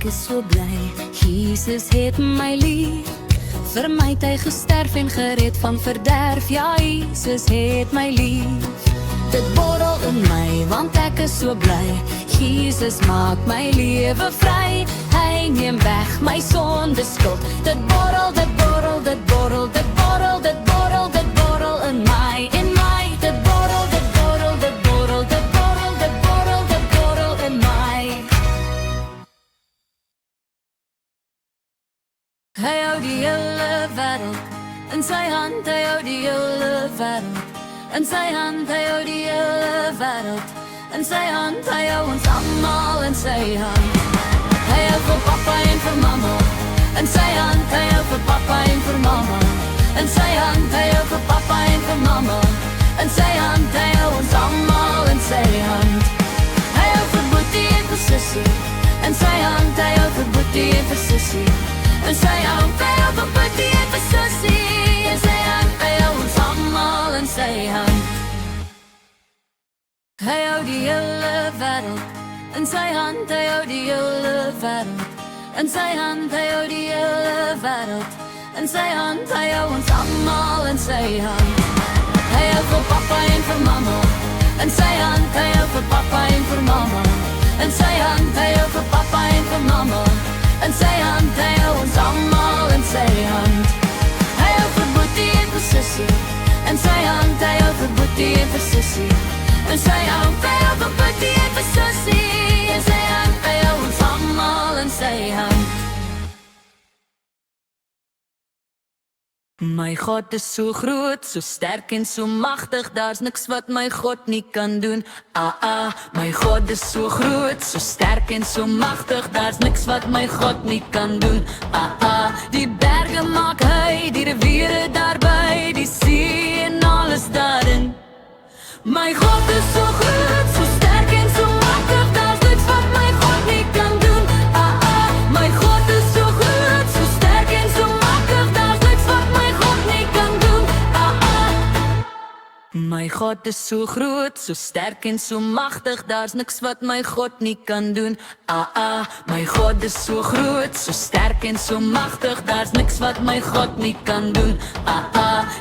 ek is so bly, Jesus het my lief. Vir my het hy gesterf en gered van verderf, ja, Jesus het my lief. Dit borrel in my, want ek is so bly, Jesus maak my lewe vry. Hy neem weg my sonde skuld, dit borrel, dit borrel, dit borrel, dit borrel, dit borrel, dit borrel in my, dit borrel, dit borrel, dit borrel, dit borrel, dit borrel, dit borrel in my. Hy hou die hele wêreld in sy hand, hy hou die hele wêreld in sy hand, hy hou die hele wêreld in sy hand, hy hou ons almal in sy hand. Hy hou vir papa en vir mamma in sy hand, hy hou vir papa en vir mamma in sy hand, hy hou vir papa en vir mamma in sy hand, hy hou ons almal in sy hand. Hy hou vir boetie en vir sussie in sy hand, hy hou vir boetie en vir sussie in sy hand, hy hou vir boetie en vir sussie in sy hand, hy hou ons almal in sy hand. Hy hou die hele wêreld in sy hand, hy hou die hele wêreld in sy hand, hy hou die hele wêreld in sy hand, hy hou ons almal in sy hand. Hy hou vir papa en vir mamma in sy hand, hy hou vir papa en vir mamma in sy hand, hy hou vir papa en vir mamma in sy hand, hy hou ons almal in sy hand. Hy hou vir boetie en vir sussie in sy hand, hy hou vir boetie en vir sussie in sy hand, hy hou vir boetie en vir sussie in sy hand, hy hou ons almal in sy hand. My God is so groot, so sterk en so magtig, daar's niks wat my God nie kan doen. My God is so groot, so sterk en so magtig, daar's niks wat my God nie kan doen. Die berge maak hy, die riviere daarby, die see en alles daarin. My God is so groot, so sterk en so magtig, daar's niks wat my God nie kan doen. My God is so groot, so sterk en so magtig, daar's niks wat my God nie kan doen. My God is so groot, so sterk en so magtig, daar's niks wat my God nie kan doen. My God is so groot, so sterk en so magtig, daar's niks wat my God nie kan doen.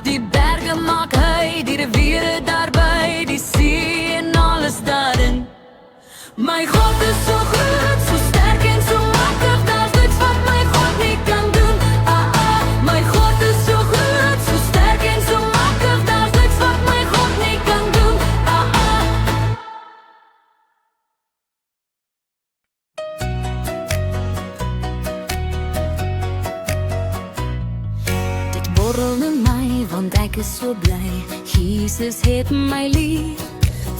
Die berge maak hy, die riviere daarby, die see en alles daarin. My God is so groot, so sterk en so magtig, daar's niks wat my God nie kan doen. My God is so groot, so sterk en so magtig, daar's niks wat my God nie kan doen. Dit borrel in my, want ek is so bly, Jesus het my lief.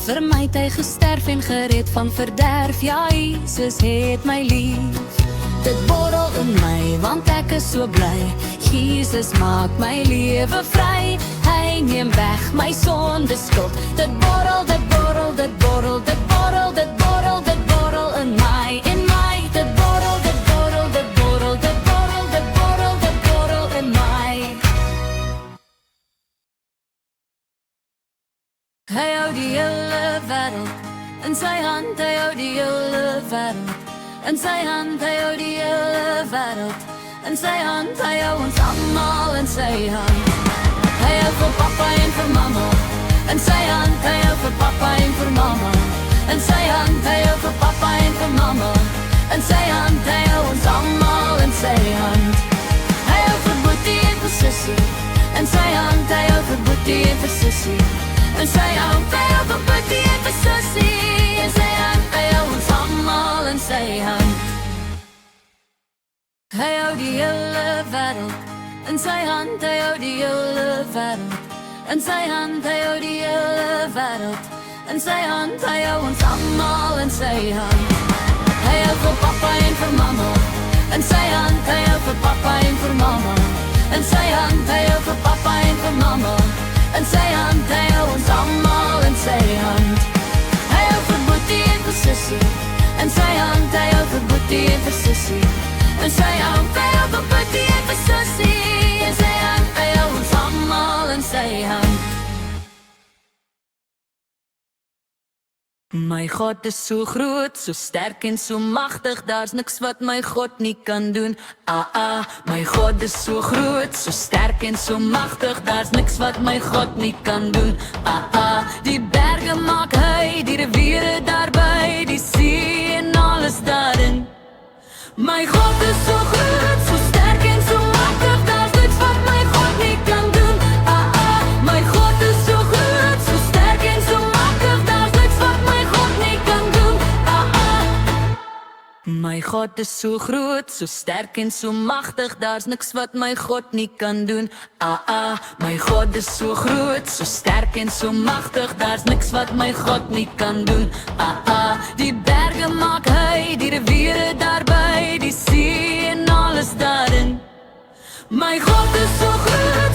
Vir my het hy gesterf en gered van verderf, ja, Jesus het my lief. Dit borrel in my, want ek is so bly, Jesus maak my lewe vry. Hy neem weg my sonde skuld, dit borrel, dit borrel, dit borrel, dit borrel, dit borrel, dit borrel in my, dit borrel, dit borrel, dit borrel, dit borrel, dit borrel, dit borrel in my. Hy hou die hele wêreld in sy hand, hy hou die hele wêreld in sy hand, hy hou die hele wêreld in sy hand, hy hou ons almal in sy hand. Hy hou vir papa en vir mamma in sy hand, hy hou vir papa en vir mamma in sy hand, hy hou vir papa en vir mamma in sy hand, hy hou ons almal in sy hand. Hy hou vir boetie en vir sussie in sy hand, hy hou vir boetie en vir sussie in sy hand, hy hou vir boetie en vir sussie in sy hand, hy hou ons almal in sy hand. Hy hou die hele wêreld in sy hand, hy hou die hele wêreld in sy hand, hy hou die hele wêreld in sy hand, hy hou ons almal in sy hand. Hy hou vir papa en vir mamma in sy hand, hy hou vir papa en vir mamma in sy hand, hy hou vir papa en vir mamma in sy hand, hy hou ons almal in sy hand. Hy hou vir boetie en vir sussie in sy hand, hy hou vir boetie en vir sussie in sy hand, hy hou vir boetie en vir sussie in sy hand, hy hou ons almal in sy hand. My God is so groot, so sterk en so magtig, daar's niks wat my God nie kan doen. My God is so groot, so sterk en so magtig, daar's niks wat my God nie kan doen. Die berge maak hy, die riviere daarby, die see en alles daarin. My God is so groot, so sterk en so magtig, daar's niks wat my God nie kan doen. My God is so groot, so sterk en so magtig, daar's niks wat my God nie kan doen. My God is so groot, so sterk en so magtig, daar's niks wat my God nie kan doen. My God is so groot, so sterk en so magtig, daar's niks wat my God nie kan doen. Die berge maak hy, die riviere daarby, die see en alles daarin. My God is so groot.